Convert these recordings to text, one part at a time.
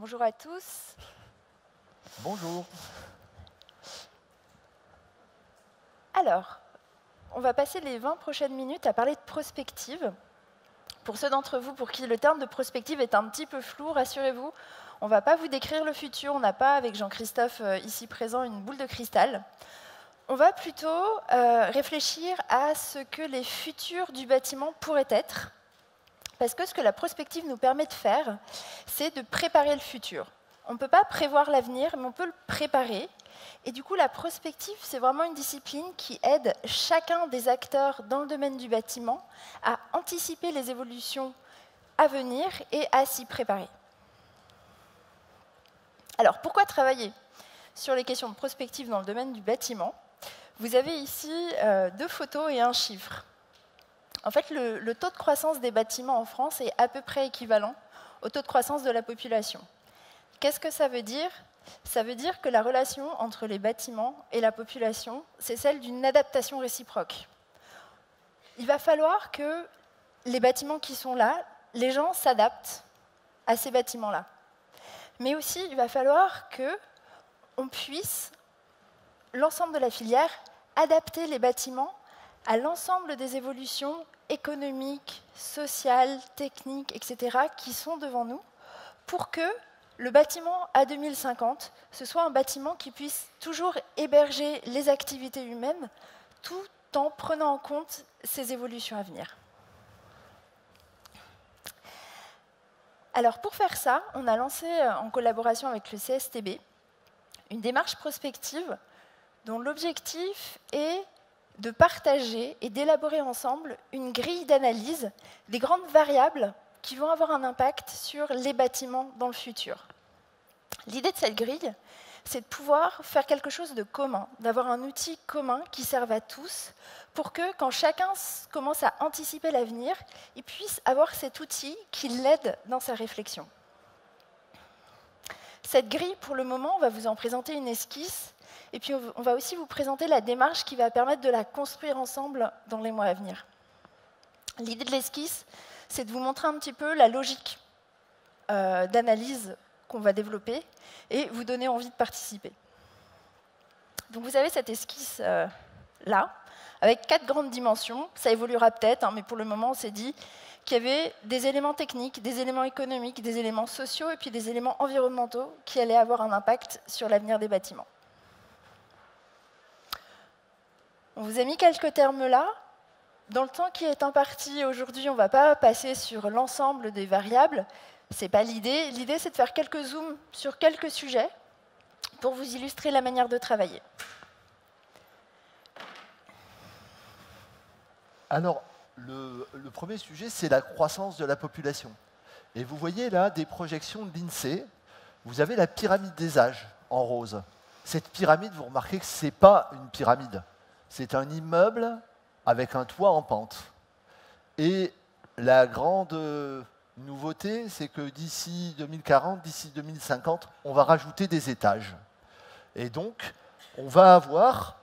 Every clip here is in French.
Bonjour à tous. Bonjour. Alors, on va passer les 20 prochaines minutes à parler de prospective. Pour ceux d'entre vous pour qui le terme de prospective est un petit peu flou, rassurez-vous, on ne va pas vous décrire le futur, on n'a pas, avec Jean-Christophe ici présent, une boule de cristal. On va plutôt réfléchir à ce que les futurs du bâtiment pourraient être, parce que ce que la prospective nous permet de faire, c'est de préparer le futur. On ne peut pas prévoir l'avenir, mais on peut le préparer. Et du coup, la prospective, c'est vraiment une discipline qui aide chacun des acteurs dans le domaine du bâtiment à anticiper les évolutions à venir et à s'y préparer. Alors, pourquoi travailler sur les questions de prospective dans le domaine du bâtiment? Vous avez ici 2 photos et un chiffre. En fait, le taux de croissance des bâtiments en France est à peu près équivalent au taux de croissance de la population. Qu'est-ce que ça veut dire? Ça veut dire que la relation entre les bâtiments et la population, c'est celle d'une adaptation réciproque. Il va falloir que les bâtiments qui sont là, les gens s'adaptent à ces bâtiments-là. Mais aussi, il va falloir qu'on puisse, l'ensemble de la filière, adapter les bâtiments à l'ensemble des évolutions économiques, sociales, techniques, etc., qui sont devant nous, pour que le bâtiment à 2050, ce soit un bâtiment qui puisse toujours héberger les activités humaines, tout en prenant en compte ces évolutions à venir. Alors pour faire ça, on a lancé, en collaboration avec le CSTB, une démarche prospective dont l'objectif est de partager et d'élaborer ensemble une grille d'analyse des grandes variables qui vont avoir un impact sur les bâtiments dans le futur. L'idée de cette grille, c'est de pouvoir faire quelque chose de commun, d'avoir un outil commun qui serve à tous, pour que quand chacun commence à anticiper l'avenir, il puisse avoir cet outil qui l'aide dans sa réflexion. Cette grille, pour le moment, on va vous en présenter une esquisse, et puis on va aussi vous présenter la démarche qui va permettre de la construire ensemble dans les mois à venir. L'idée de l'esquisse, c'est de vous montrer un petit peu la logique d'analyse qu'on va développer et vous donner envie de participer. Donc vous avez cette esquisse là, avec 4 grandes dimensions. Ça évoluera peut-être, mais pour le moment, on s'est dit qu'il y avait des éléments techniques, des éléments économiques, des éléments sociaux et puis des éléments environnementaux qui allaient avoir un impact sur l'avenir des bâtiments. On vous a mis quelques termes là. Dans le temps qui est imparti aujourd'hui, on ne va pas passer sur l'ensemble des variables. Ce n'est pas l'idée. L'idée, c'est de faire quelques zooms sur quelques sujets pour vous illustrer la manière de travailler. Alors, le premier sujet, c'est la croissance de la population. Et vous voyez là des projections de l'INSEE. Vous avez la pyramide des âges en rose. Cette pyramide, vous remarquez que ce n'est pas une pyramide. C'est un immeuble avec un toit en pente. Et la grande nouveauté, c'est que d'ici 2040, d'ici 2050, on va rajouter des étages. Et donc, on va avoir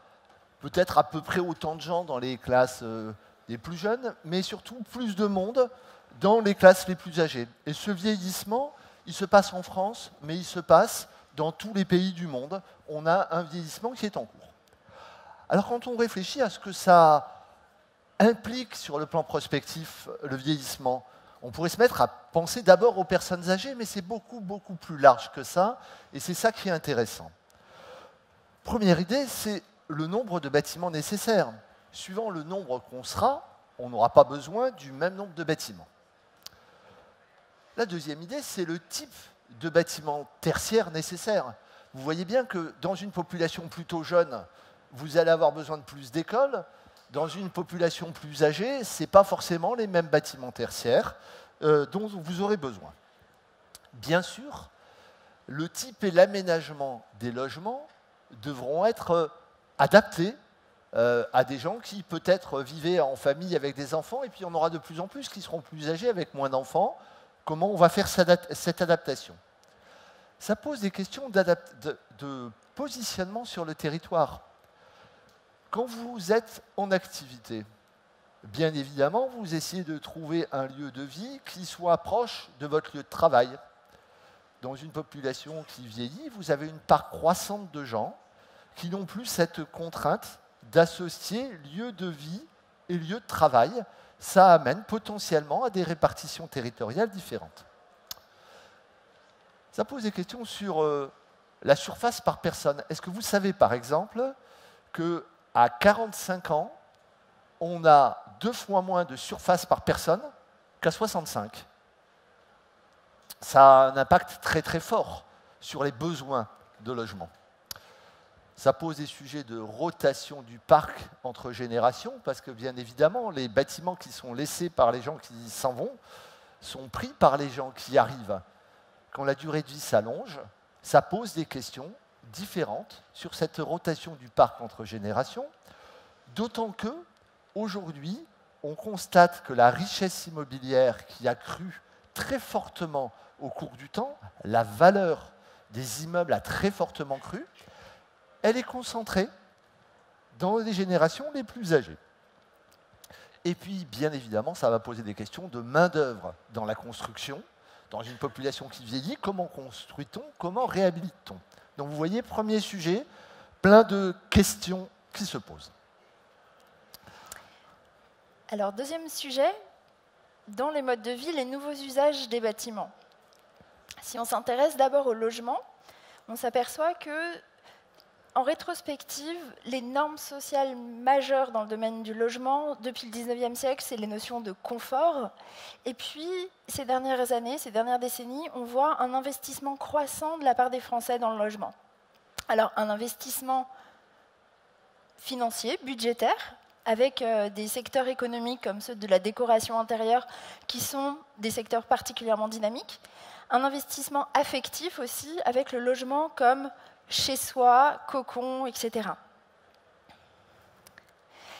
peut-être à peu près autant de gens dans les classes les plus jeunes, mais surtout plus de monde dans les classes les plus âgées. Et ce vieillissement, il se passe en France, mais il se passe dans tous les pays du monde. On a un vieillissement qui est en cours. Alors quand on réfléchit à ce que ça implique sur le plan prospectif, le vieillissement, on pourrait se mettre à penser d'abord aux personnes âgées, mais c'est beaucoup, beaucoup plus large que ça, et c'est ça qui est intéressant. Première idée, c'est le nombre de bâtiments nécessaires. Suivant le nombre qu'on sera, on n'aura pas besoin du même nombre de bâtiments. La deuxième idée, c'est le type de bâtiments tertiaires nécessaires. Vous voyez bien que dans une population plutôt jeune, vous allez avoir besoin de plus d'écoles. Dans une population plus âgée, ce n'est pas forcément les mêmes bâtiments tertiaires dont vous aurez besoin. Bien sûr, le type et l'aménagement des logements devront être adaptés à des gens qui peut-être vivaient en famille avec des enfants, et puis on aura de plus en plus qui seront plus âgés avec moins d'enfants. Comment on va faire cette adaptation? Ça pose des questions de positionnement sur le territoire. Quand vous êtes en activité, bien évidemment, vous essayez de trouver un lieu de vie qui soit proche de votre lieu de travail. dans une population qui vieillit, vous avez une part croissante de gens qui n'ont plus cette contrainte d'associer lieu de vie et lieu de travail. Ça amène potentiellement à des répartitions territoriales différentes. Ça pose des questions sur la surface par personne. Est-ce que vous savez, par exemple, qu'à 45 ans, on a 2 fois moins de surface par personne qu'à 65? Ça a un impact très très fort sur les besoins de logement. Ça pose des sujets de rotation du parc entre générations, parce que bien évidemment, les bâtiments qui sont laissés par les gens qui s'en vont sont pris par les gens qui arrivent. Quand la durée de vie s'allonge, ça pose des questions différentes sur cette rotation du parc entre générations, d'autant que, aujourd'hui, on constate que la richesse immobilière qui a cru très fortement au cours du temps, la valeur des immeubles a très fortement cru, elle est concentrée dans les générations les plus âgées. Et puis, bien évidemment, ça va poser des questions de main-d'œuvre dans la construction. Dans une population qui vieillit, comment construit-on? Comment réhabilite-t-on? Donc vous voyez, premier sujet, plein de questions qui se posent. Alors, deuxième sujet, dans les modes de vie, les nouveaux usages des bâtiments. Si on s'intéresse d'abord au logement, on s'aperçoit que, en rétrospective, les normes sociales majeures dans le domaine du logement, depuis le 19e siècle, c'est les notions de confort. Et puis, ces dernières années, ces dernières décennies, on voit un investissement croissant de la part des Français dans le logement. Alors, un investissement financier, budgétaire, avec des secteurs économiques comme ceux de la décoration intérieure, qui sont des secteurs particulièrement dynamiques. Un investissement affectif aussi, avec le logement comme chez soi, cocon, etc.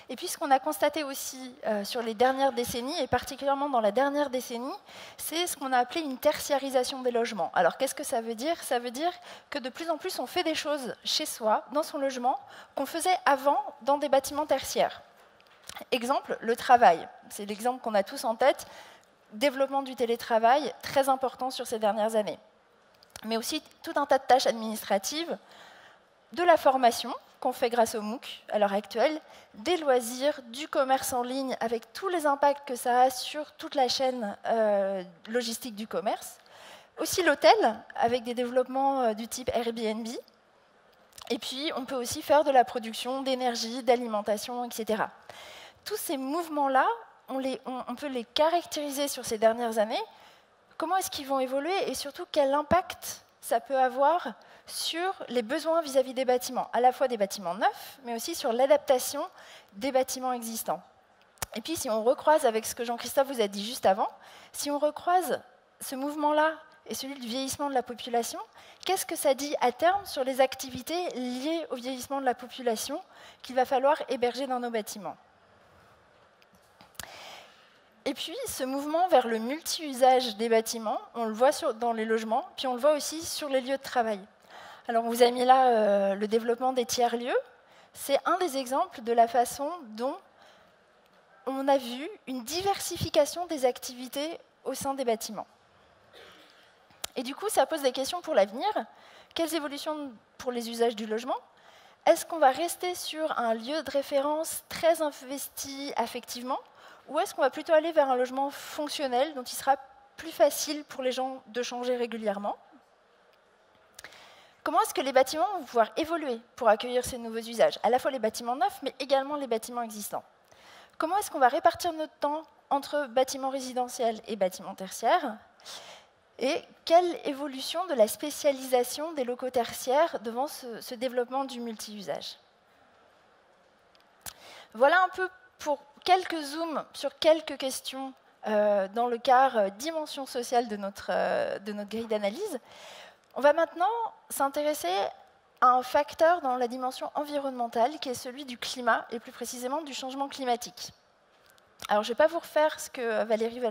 Et puis ce qu'on a constaté aussi sur les dernières décennies, et particulièrement dans la dernière décennie, c'est ce qu'on a appelé une tertiarisation des logements. Alors qu'est-ce que ça veut dire? Ça veut dire que de plus en plus on fait des choses chez soi, dans son logement, qu'on faisait avant dans des bâtiments tertiaires. Exemple, le travail. C'est l'exemple qu'on a tous en tête. Développement du télétravail, très important sur ces dernières années. Mais aussi tout un tas de tâches administratives, de la formation qu'on fait grâce au MOOC à l'heure actuelle, des loisirs, du commerce en ligne avec tous les impacts que ça a sur toute la chaîne logistique du commerce, aussi l'hôtel avec des développements du type Airbnb, et puis on peut aussi faire de la production d'énergie, d'alimentation, etc. Tous ces mouvements-là, on peut les caractériser sur ces dernières années. Comment est-ce qu'ils vont évoluer et surtout quel impact ça peut avoir sur les besoins vis-à-vis des bâtiments, à la fois des bâtiments neufs, mais aussi sur l'adaptation des bâtiments existants. Et puis si on recroise avec ce que Jean-Christophe vous a dit juste avant, si on recroise ce mouvement-là et celui du vieillissement de la population, qu'est-ce que ça dit à terme sur les activités liées au vieillissement de la population qu'il va falloir héberger dans nos bâtiments? Et puis, ce mouvement vers le multi-usage des bâtiments, on le voit dans les logements, puis on le voit aussi sur les lieux de travail. Alors, on vous a mis là le développement des tiers-lieux. C'est un des exemples de la façon dont on a vu une diversification des activités au sein des bâtiments. Et du coup, ça pose des questions pour l'avenir. Quelles évolutions pour les usages du logement? Est-ce qu'on va rester sur un lieu de référence très investi affectivement? Ou est-ce qu'on va plutôt aller vers un logement fonctionnel dont il sera plus facile pour les gens de changer régulièrement? Comment est-ce que les bâtiments vont pouvoir évoluer pour accueillir ces nouveaux usages? À la fois les bâtiments neufs, mais également les bâtiments existants. Comment est-ce qu'on va répartir notre temps entre bâtiments résidentiels et bâtiments tertiaires? Et quelle évolution de la spécialisation des locaux tertiaires devant ce développement du multi-usage? Voilà un peu pour quelques zooms sur quelques questions dans le quart dimension sociale de notre grille d'analyse. On va maintenant s'intéresser à un facteur dans la dimension environnementale qui est celui du climat et plus précisément du changement climatique. Alors je ne vais pas vous refaire ce que Valérie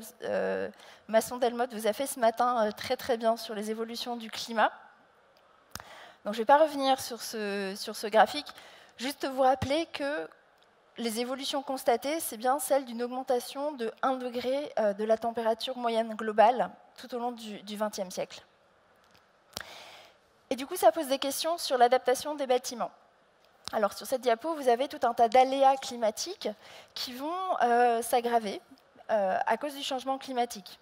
Masson-Delmotte vous a fait ce matin très très bien sur les évolutions du climat. Donc je ne vais pas revenir sur ce graphique, juste vous rappeler que les évolutions constatées, c'est bien celle d'une augmentation de 1 degré de la température moyenne globale tout au long du XXe siècle. Et du coup, ça pose des questions sur l'adaptation des bâtiments. Alors, sur cette diapo, vous avez tout un tas d'aléas climatiques qui vont s'aggraver à cause du changement climatique.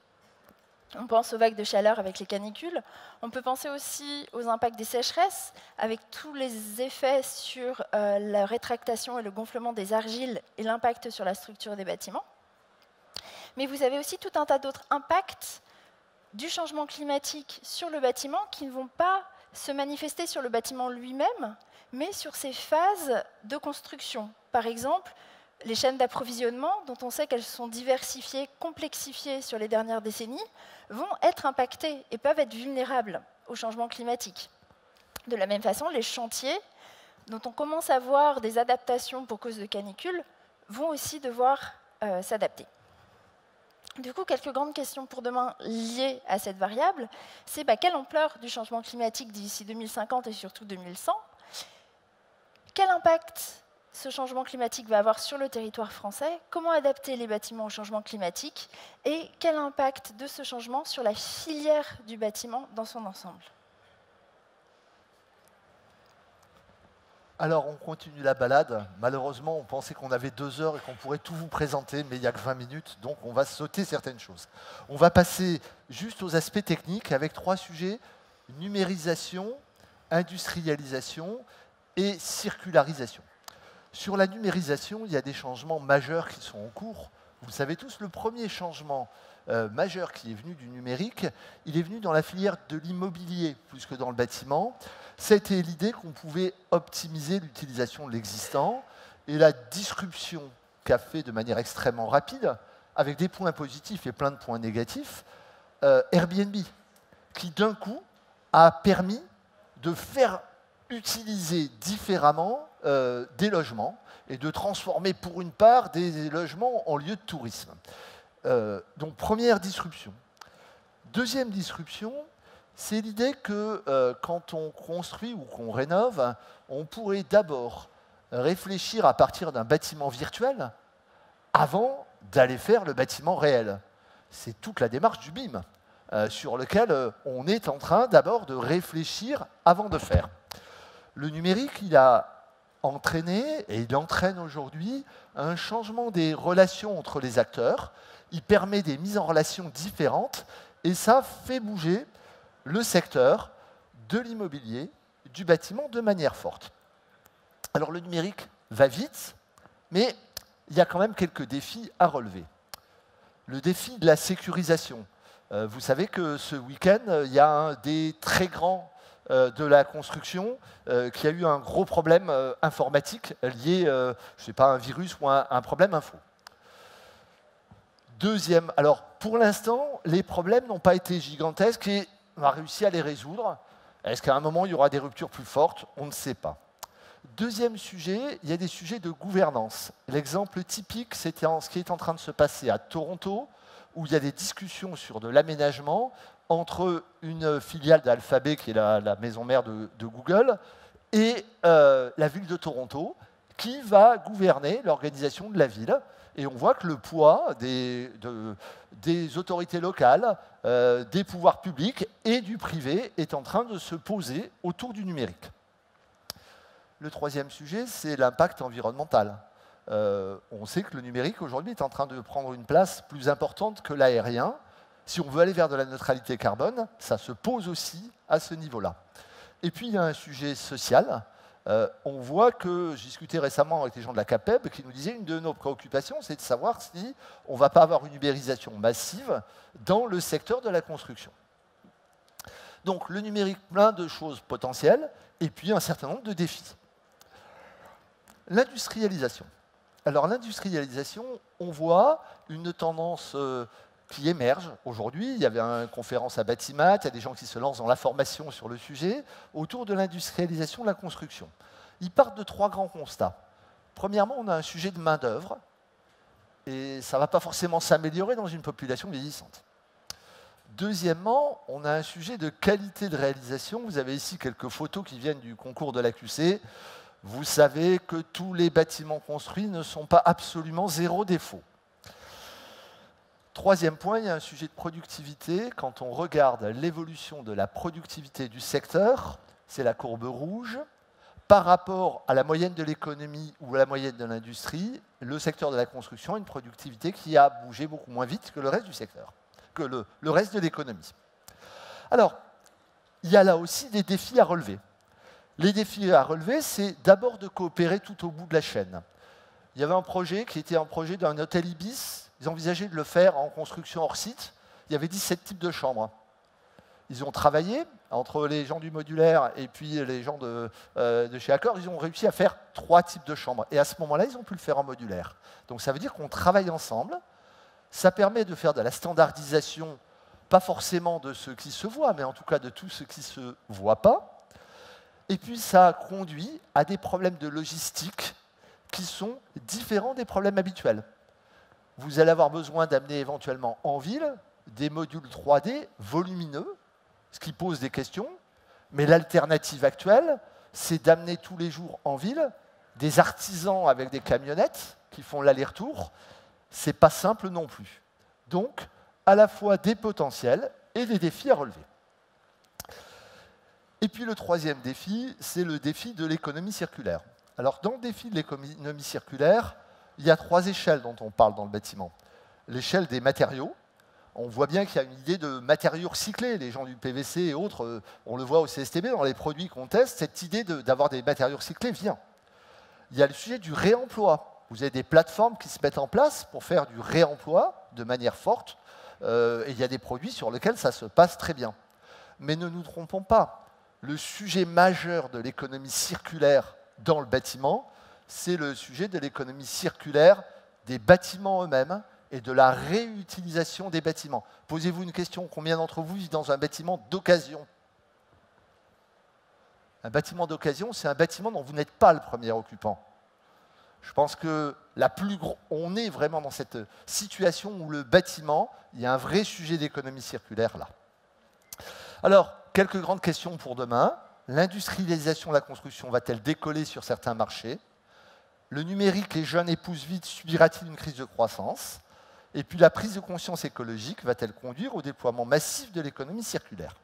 On pense aux vagues de chaleur avec les canicules. On peut penser aussi aux impacts des sécheresses, avec tous les effets sur la rétractation et le gonflement des argiles et l'impact sur la structure des bâtiments. Mais vous avez aussi tout un tas d'autres impacts du changement climatique sur le bâtiment qui ne vont pas se manifester sur le bâtiment lui-même, mais sur ses phases de construction. Par exemple, les chaînes d'approvisionnement, dont on sait qu'elles sont diversifiées, complexifiées sur les dernières décennies, vont être impactées et peuvent être vulnérables au changement climatique. De la même façon, les chantiers, dont on commence à voir des adaptations pour cause de canicules, vont aussi devoir s'adapter. Du coup, quelques grandes questions pour demain liées à cette variable, c'est quelle ampleur du changement climatique d'ici 2050 et surtout 2100 ? Quel impact ce changement climatique va avoir sur le territoire français? Comment adapter les bâtiments au changement climatique? Et quel impact de ce changement sur la filière du bâtiment dans son ensemble? Alors, on continue la balade. Malheureusement, on pensait qu'on avait 2 heures et qu'on pourrait tout vous présenter, mais il n'y a que 20 minutes, donc on va sauter certaines choses. On va passer juste aux aspects techniques avec 3 sujets: numérisation, industrialisation et circularisation. Sur la numérisation, il y a des changements majeurs qui sont en cours. Vous le savez tous, le premier changement majeur qui est venu du numérique, il est venu dans la filière de l'immobilier plus que dans le bâtiment. C'était l'idée qu'on pouvait optimiser l'utilisation de l'existant et la disruption qu'a fait de manière extrêmement rapide, avec des points positifs et plein de points négatifs, Airbnb, qui d'un coup a permis de faire utiliser différemment des logements et de transformer pour une part des logements en lieu de tourisme. Donc première disruption. Deuxième disruption, c'est l'idée que quand on construit ou qu'on rénove, on pourrait d'abord réfléchir à partir d'un bâtiment virtuel avant d'aller faire le bâtiment réel. C'est toute la démarche du BIM, sur lequel on est en train d'abord de réfléchir avant de faire. Le numérique, il a entraîné, et il entraîne aujourd'hui, un changement des relations entre les acteurs. Il permet des mises en relation différentes, et ça fait bouger le secteur de l'immobilier, du bâtiment, de manière forte. Alors le numérique va vite, mais il y a quand même quelques défis à relever. Le défi de la sécurisation. Vous savez que ce week-end, il y a un des très grands de la construction qui a eu un gros problème informatique lié, je ne sais pas, à un virus ou à un problème info. Deuxième, alors pour l'instant, les problèmes n'ont pas été gigantesques et on a réussi à les résoudre. Est-ce qu'à un moment, il y aura des ruptures plus fortes? On ne sait pas. Deuxième sujet, il y a des sujets de gouvernance. L'exemple typique, c'était ce qui est en train de se passer à Toronto, où il y a des discussions sur de l'aménagement entre une filiale d'Alphabet, qui est la maison mère de Google, et la ville de Toronto, qui va gouverner l'organisation de la ville. Et on voit que le poids des autorités locales, des pouvoirs publics et du privé est en train de se poser autour du numérique. Le troisième sujet, c'est l'impact environnemental. On sait que le numérique, aujourd'hui, est en train de prendre une place plus importante que l'aérien. Si on veut aller vers de la neutralité carbone, ça se pose aussi à ce niveau-là. Et puis, il y a un sujet social. On voit que, j'ai discuté récemment avec les gens de la CAPEB, qui nous disaient une de nos préoccupations, c'est de savoir si on ne va pas avoir une ubérisation massive dans le secteur de la construction. Donc, le numérique, plein de choses potentielles, et puis un certain nombre de défis. L'industrialisation. Alors l'industrialisation, on voit une tendance qui émerge aujourd'hui. Il y avait une conférence à Batimat, il y a des gens qui se lancent dans la formation sur le sujet, autour de l'industrialisation de la construction. Ils partent de 3 grands constats. Premièrement, on a un sujet de main-d'œuvre, et ça ne va pas forcément s'améliorer dans une population vieillissante. Deuxièmement, on a un sujet de qualité de réalisation. Vous avez ici quelques photos qui viennent du concours de l'AQC. Vous savez que tous les bâtiments construits ne sont pas absolument zéro défaut. Troisième point, il y a un sujet de productivité. Quand on regarde l'évolution de la productivité du secteur, c'est la courbe rouge. Par rapport à la moyenne de l'économie ou à la moyenne de l'industrie, le secteur de la construction a une productivité qui a bougé beaucoup moins vite que le reste du secteur, que le reste de l'économie. Alors, il y a là aussi des défis à relever. Les défis à relever, c'est d'abord de coopérer tout au bout de la chaîne. Il y avait un projet qui était un projet d'un hôtel Ibis. Ils envisageaient de le faire en construction hors site. Il y avait 17 types de chambres. Ils ont travaillé entre les gens du modulaire et puis les gens de chez Accor. Ils ont réussi à faire 3 types de chambres. Et à ce moment-là, ils ont pu le faire en modulaire. Donc ça veut dire qu'on travaille ensemble. Ça permet de faire de la standardisation, pas forcément de ce qui se voit, mais en tout cas de tout ce qui ne se voit pas. Et puis ça conduit à des problèmes de logistique qui sont différents des problèmes habituels. Vous allez avoir besoin d'amener éventuellement en ville des modules 3D volumineux, ce qui pose des questions, mais l'alternative actuelle, c'est d'amener tous les jours en ville des artisans avec des camionnettes qui font l'aller-retour. Ce n'est pas simple non plus. Donc, à la fois des potentiels et des défis à relever. Et puis le troisième défi, c'est le défi de l'économie circulaire. Alors, dans le défi de l'économie circulaire, il y a 3 échelles dont on parle dans le bâtiment. L'échelle des matériaux. On voit bien qu'il y a une idée de matériaux recyclés. Les gens du PVC et autres, on le voit au CSTB, dans les produits qu'on teste, cette idée d'avoir des matériaux recyclés vient. Il y a le sujet du réemploi. Vous avez des plateformes qui se mettent en place pour faire du réemploi de manière forte. Et il y a des produits sur lesquels ça se passe très bien. Mais ne nous trompons pas. Le sujet majeur de l'économie circulaire dans le bâtiment, c'est le sujet de l'économie circulaire des bâtiments eux-mêmes et de la réutilisation des bâtiments. Posez-vous une question, combien d'entre vous vivent dans un bâtiment d'occasion? Un bâtiment d'occasion, c'est un bâtiment dont vous n'êtes pas le premier occupant. Je pense que on est vraiment dans cette situation où le bâtiment, il y a un vrai sujet d'économie circulaire là. Alors, quelques grandes questions pour demain. L'industrialisation de la construction va-t-elle décoller sur certains marchés? Le numérique, les jeunes épousent vite, subira-t-il une crise de croissance? Et puis la prise de conscience écologique va-t-elle conduire au déploiement massif de l'économie circulaire?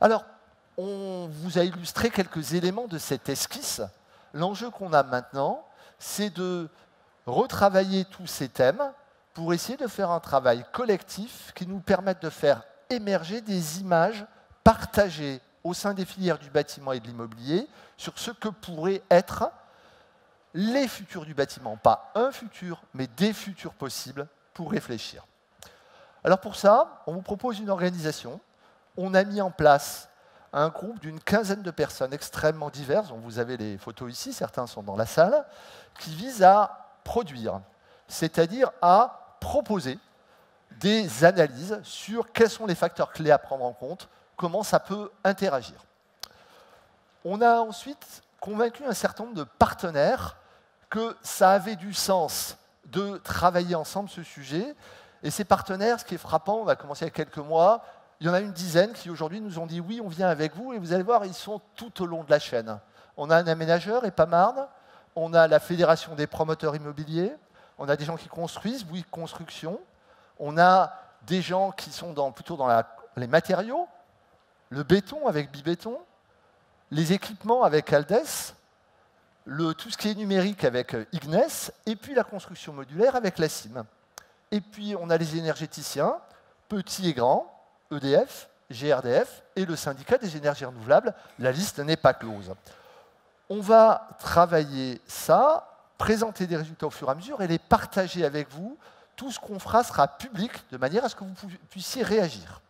Alors, on vous a illustré quelques éléments de cette esquisse. L'enjeu qu'on a maintenant, c'est de retravailler tous ces thèmes pour essayer de faire un travail collectif qui nous permette de faire émerger des images partagées au sein des filières du bâtiment et de l'immobilier sur ce que pourraient être les futurs du bâtiment. Pas un futur, mais des futurs possibles pour réfléchir. Alors pour ça, on vous propose une organisation. On a mis en place un groupe d'une 15aine de personnes extrêmement diverses, dont vous avez les photos ici, certains sont dans la salle, qui visent à produire, c'est-à-dire à proposer des analyses sur quels sont les facteurs clés à prendre en compte, comment ça peut interagir. On a ensuite convaincu un certain nombre de partenaires que ça avait du sens de travailler ensemble ce sujet. Et ces partenaires, ce qui est frappant, on va commencer il y a quelques mois, il y en a une dizaine qui aujourd'hui nous ont dit oui, on vient avec vous, et vous allez voir, ils sont tout au long de la chaîne. On a un aménageur, EPAMARN, on a la Fédération des promoteurs immobiliers, on a des gens qui construisent, Bouygues Construction, on a des gens qui sont plutôt dans les matériaux, le béton avec Bibéton, les équipements avec Aldes, tout ce qui est numérique avec Ignes, et puis la construction modulaire avec la CIM. Et puis on a les énergéticiens, petits et grands, EDF, GRDF, et le syndicat des énergies renouvelables. La liste n'est pas close. On va travailler ça, présenter des résultats au fur et à mesure et les partager avec vous. Tout ce qu'on fera sera public, de manière à ce que vous puissiez réagir.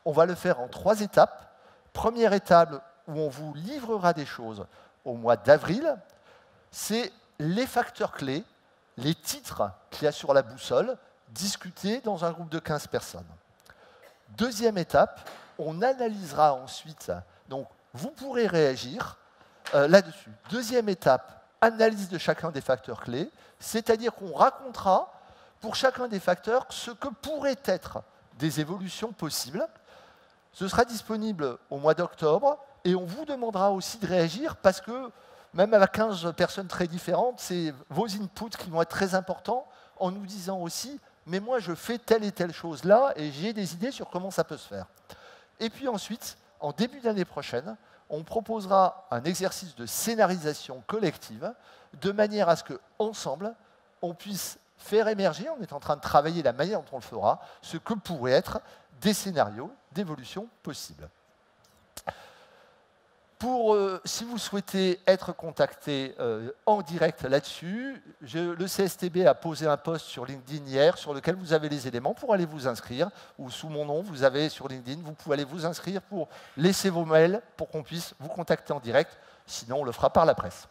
On va le faire en 3 étapes. Première étape où on vous livrera des choses au mois d'avril, c'est les facteurs clés, les titres qu'il y a sur la boussole, discutés dans un groupe de 15 personnes. Deuxième étape, on analysera ensuite, donc vous pourrez réagir là-dessus. Deuxième étape, analyse de chacun des facteurs clés, c'est-à-dire qu'on racontera pour chacun des facteurs ce que pourraient être des évolutions possibles. Ce sera disponible au mois d'octobre et on vous demandera aussi de réagir parce que même avec 15 personnes très différentes, c'est vos inputs qui vont être très importants en nous disant aussi « mais moi je fais telle et telle chose là et j'ai des idées sur comment ça peut se faire ». Et puis ensuite, en début d'année prochaine, on proposera un exercice de scénarisation collective de manière à ce qu'ensemble, on puisse faire émerger, on est en train de travailler la manière dont on le fera, ce que pourraient être des scénarios d'évolution possibles. Si vous souhaitez être contacté en direct là-dessus, le CSTB a posé un post sur LinkedIn hier sur lequel vous avez les éléments pour aller vous inscrire, ou sous mon nom, vous avez sur LinkedIn, vous pouvez aller vous inscrire pour laisser vos mails pour qu'on puisse vous contacter en direct, sinon on le fera par la presse.